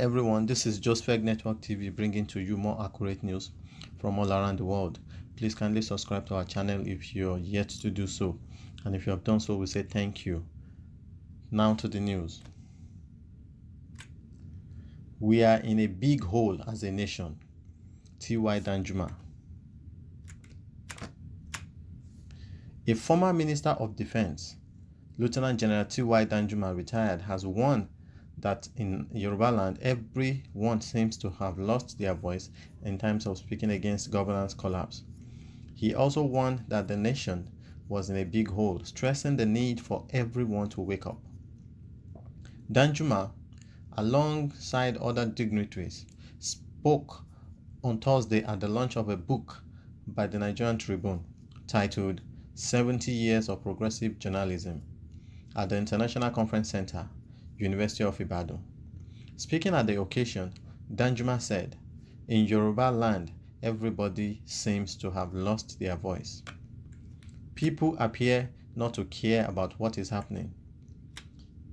everyone, this is Joseph Network TV bringing to you more accurate news from all around the world. Please kindly subscribe to our channel if you're yet to do so, and if you have done so, we say thank you. Now to the news. We are in a big hole as a nation. T.Y. Danjuma. A former Minister of Defense, Lieutenant General T.Y. Danjuma, retired, has warned that in Yoruba land, everyone seems to have lost their voice in times of speaking against governance collapse. He also warned that the nation was in a big hole, stressing the need for everyone to wake up. Danjuma, alongside other dignitaries, spoke on Thursday at the launch of a book by the Nigerian Tribune titled 70 Years of Progressive Journalism at the International Conference Center, University of Ibadan. Speaking at the occasion, Danjuma said, "In Yoruba land, everybody seems to have lost their voice. People appear not to care about what is happening.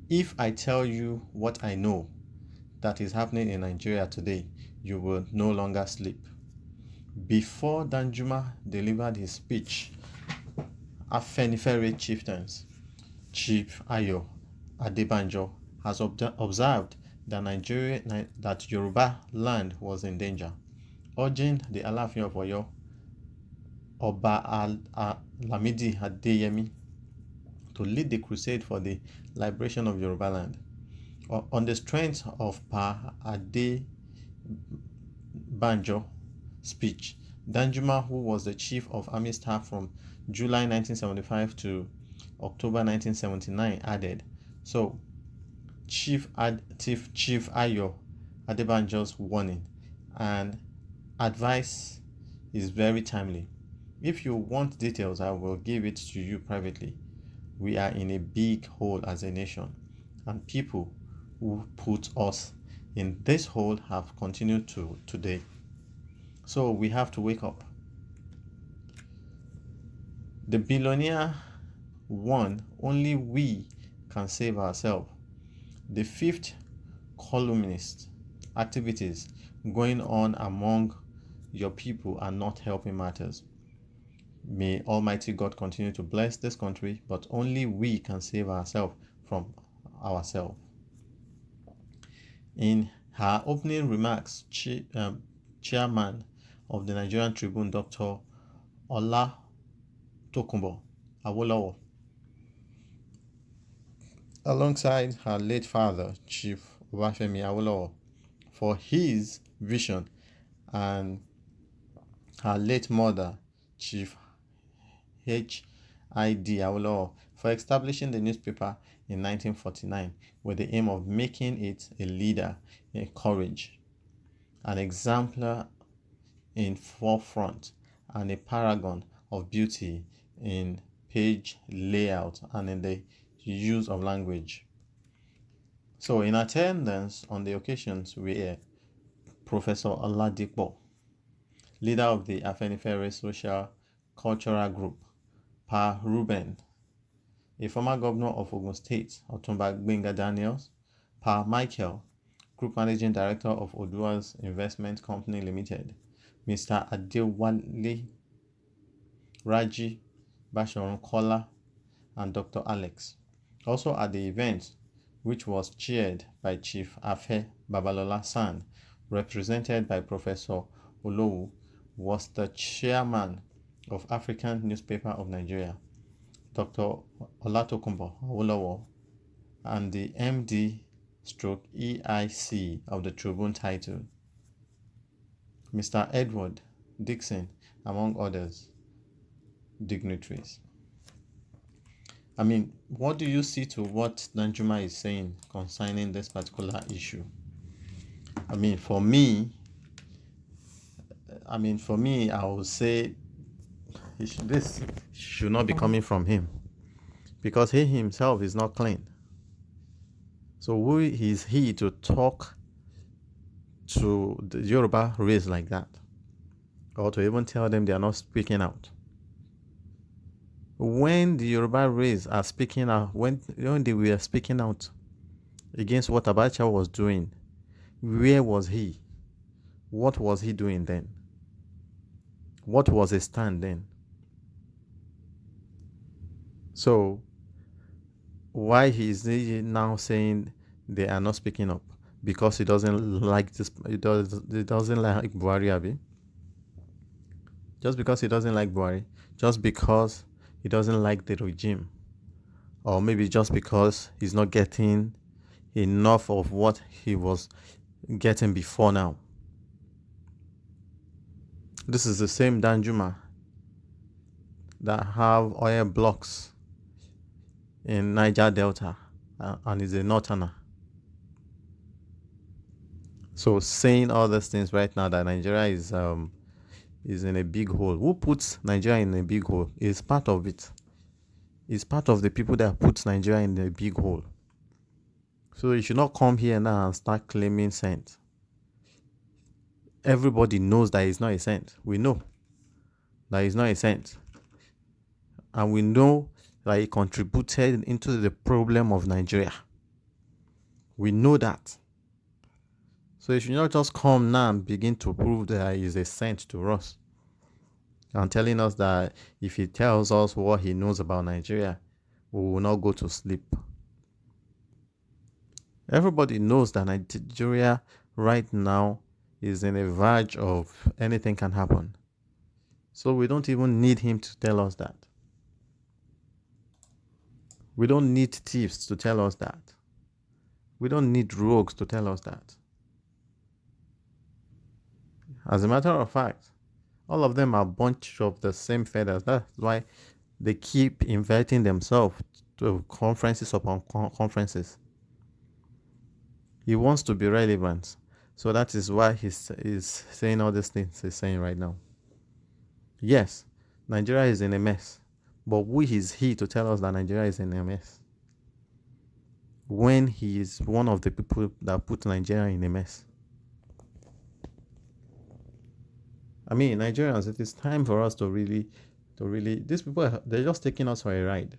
If I tell you what I know that is happening in Nigeria today, you will no longer sleep." Before Danjuma delivered his speech, Afenifere chieftains, Chief Ayo Adebanjo, has observed that Yoruba land was in danger, urging the Alaafin of Oyo, Oba Lamidi Adeyemi, to lead the crusade for the liberation of Yoruba land. On the strength of Pa Adebanjo's speech, Danjuma, who was the Chief of Army Staff from July 1975 to October 1979, added, "So, Chief Ayo Adebanjo's warning and advice is very timely. If you want details, I will give it to you privately. We are in a big hole as a nation, and people who put us in this hole have continued to today. So we have to wake up." The billionaire won, "Only we can save ourselves." The fifth columnist, "Activities going on among your people are not helping matters. May Almighty God continue to bless this country, but only we can save ourselves from ourselves." In her opening remarks, Chairman of the Nigerian Tribune, Dr. Olatokunbo Awolowo, alongside her late father, Chief Obafemi Awolowo, for his vision, and her late mother, Chief H.I.D. Awolowo, for establishing the newspaper in 1949 with the aim of making it a leader in courage, an exemplar in forefront, and a paragon of beauty in page layout and in the use of language. So in attendance on the occasions were Professor Oladipo, leader of the Afenifere Social Cultural Group, Pa Ruben, a former governor of Ogun State, Otunba Gbenga Daniels, Pa Michael, Group Managing Director of Odua's Investment Company Limited, Mr. Adewale Raji Bashorun Kola, and Dr. Alex. Also at the event, which was chaired by Chief Afe Babalola San, represented by Professor Olowu, was the chairman of African Newspaper of Nigeria, Dr. Olatokunbo Awolowo, and the MD/EIC of the Tribune title, Mr. Edward Dixon, among others dignitaries. What do you see to what Danjuma is saying concerning this particular issue? For me, I would say this should not be coming from him, because he himself is not clean. So who is he to talk to the Yoruba race like that, or to even tell them they are not speaking out? When the Yoruba race are speaking out, when they were speaking out against what Abacha was doing, Where was he? What was he doing then? What was his stand then? So why is he now saying they are not speaking up? Because he doesn't like this. He doesn't like Buhari, Abi. Just because he doesn't like Buhari. Just because he doesn't like the regime. Or maybe just because he's not getting enough of what he was getting before now. This is the same Danjuma that have oil blocks in Niger Delta and is a northerner. So saying all these things right now that Nigeria is in a big hole. Who puts Nigeria in a big hole? Is part of it. It's part of the people that put Nigeria in a big hole. So you should not come here now and start claiming saint. Everybody knows that he's not a saint. We know that he's not a saint. And we know that he contributed into the problem of Nigeria. We know that. So you should not just come now and begin to prove that he is a saint to us. And telling us that if he tells us what he knows about Nigeria, we will not go to sleep. Everybody knows that Nigeria right now is in a verge of anything can happen. So we don't even need him to tell us that. We don't need thieves to tell us that. We don't need rogues to tell us that. As a matter of fact, all of them are a bunch of the same feathers. That's why they keep inviting themselves to conferences upon conferences. He wants to be relevant. So that is why he's saying all these things he's saying right now. Yes, Nigeria is in a mess. But who is he to tell us that Nigeria is in a mess? When he is one of the people that put Nigeria in a mess. I mean, Nigerians, it is time for us to really, these people, they're just taking us for a ride.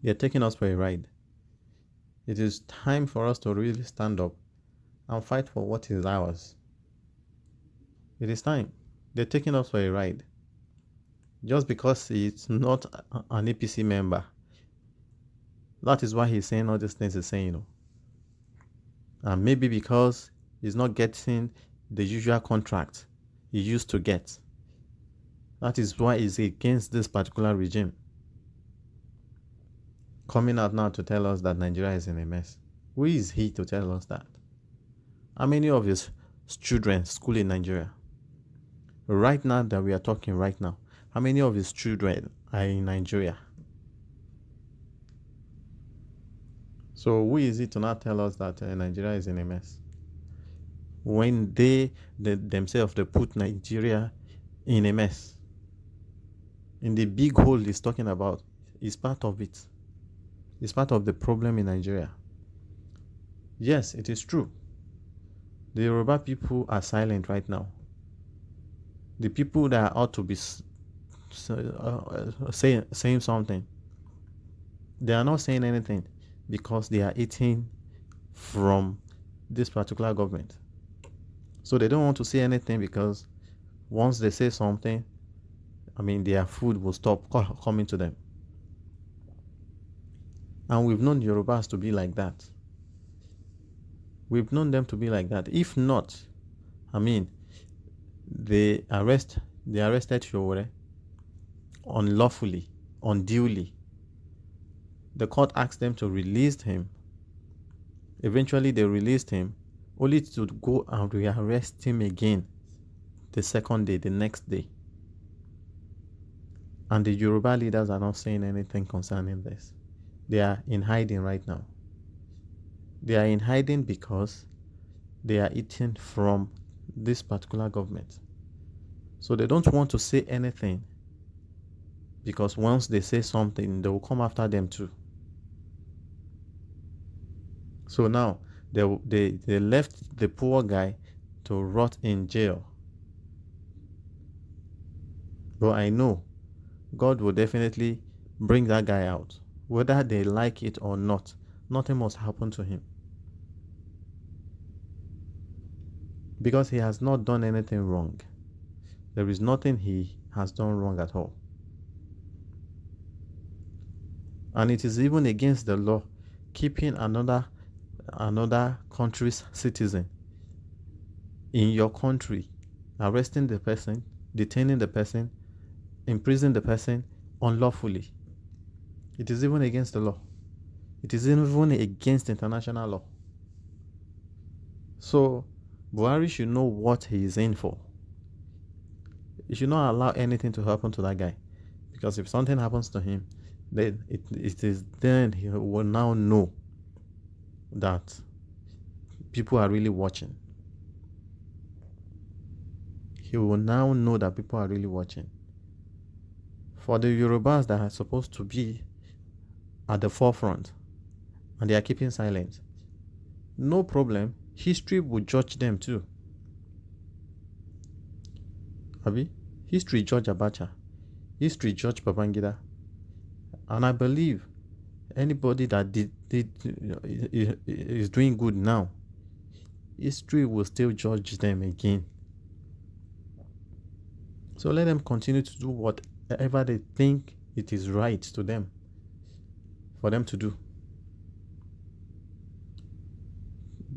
They're taking us for a ride. It is time for us to really stand up and fight for what is ours. It is time. They're taking us for a ride. Just because he's not an APC member. That is why he's saying all these things he's saying. And maybe because he's not getting the usual contract he used to get. That is why he's against this particular regime. Coming out now to tell us that Nigeria is in a mess. Who is he to tell us that? How many of his children school in Nigeria? Right now that we are talking right now, how many of his children are in Nigeria? So who is it to not tell us that Nigeria is in a mess? When they themselves put Nigeria in a mess. In the big hole he's talking about, is part of it. It's part of the problem in Nigeria. Yes, it is true. The Yoruba people are silent right now. The people that ought to be saying something, they are not saying anything because they are eating from this particular government. So they don't want to say anything because once they say something, their food will stop coming to them. And we've known Yorubas to be like that. We've known them to be like that. If not, they arrested Sowore unlawfully, unduly. The court asked them to release him. Eventually, they released him, only to go and rearrest him again the second day, the next day. And the Yoruba leaders are not saying anything concerning this. They are in hiding right now. They are in hiding because they are eating from this particular government. So they don't want to say anything because once they say something, they will come after them too. So now they left the poor guy to rot in jail. But I know God will definitely bring that guy out. Whether they like it or not, nothing must happen to him. because he has not done anything wrong. There is nothing he has done wrong at all. And it is even against the law keeping another country's citizen in your country, arresting the person, detaining the person, imprisoning the person unlawfully. It is even against the law. It is even against international law. So Buhari should know what he is in for. He should not allow anything to happen to that guy, because if something happens to him, then it is then he will now know that people are really watching. He will now know that people are really watching. For the Yorubas that are supposed to be at the forefront and they are keeping silent, no problem. History will judge them too. Abi? History judge Abacha. History judge Babangida. And I believe anybody that is doing good now, history will still judge them again. So let them continue to do whatever they think it is right to them for them to do.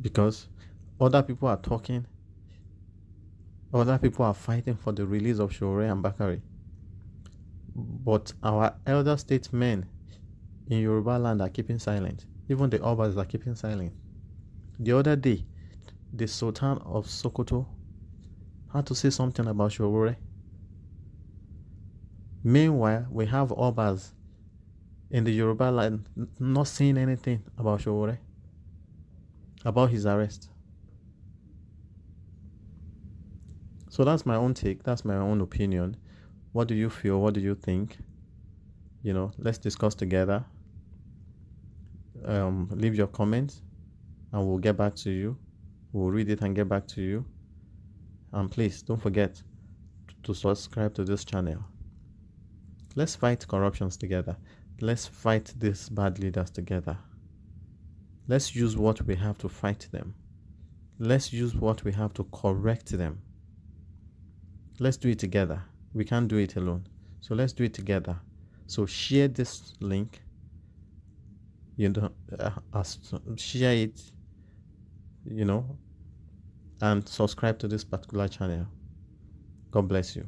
Because other people are talking, other people are fighting for the release of Sowore and Bakare. But our elder statesmen in Yoruba land are keeping silent. Even the Obas are keeping silent. The other day, the Sultan of Sokoto had to say something about Sowore. Meanwhile, we have Obas in the Yoruba land not saying anything about Sowore, about his arrest. So that's my own take. That's my own opinion. What do you feel? What do you think? Let's discuss together. Leave your comments and we'll get back to you. We'll read it and get back to you. And please don't forget to subscribe to this channel. Let's fight corruptions together. Let's fight these bad leaders together. Let's use what we have to fight them. Let's use what we have to correct them. Let's do it together. We can't do it alone. So let's do it together. So share this link. Share it, and subscribe to this particular channel. God bless you.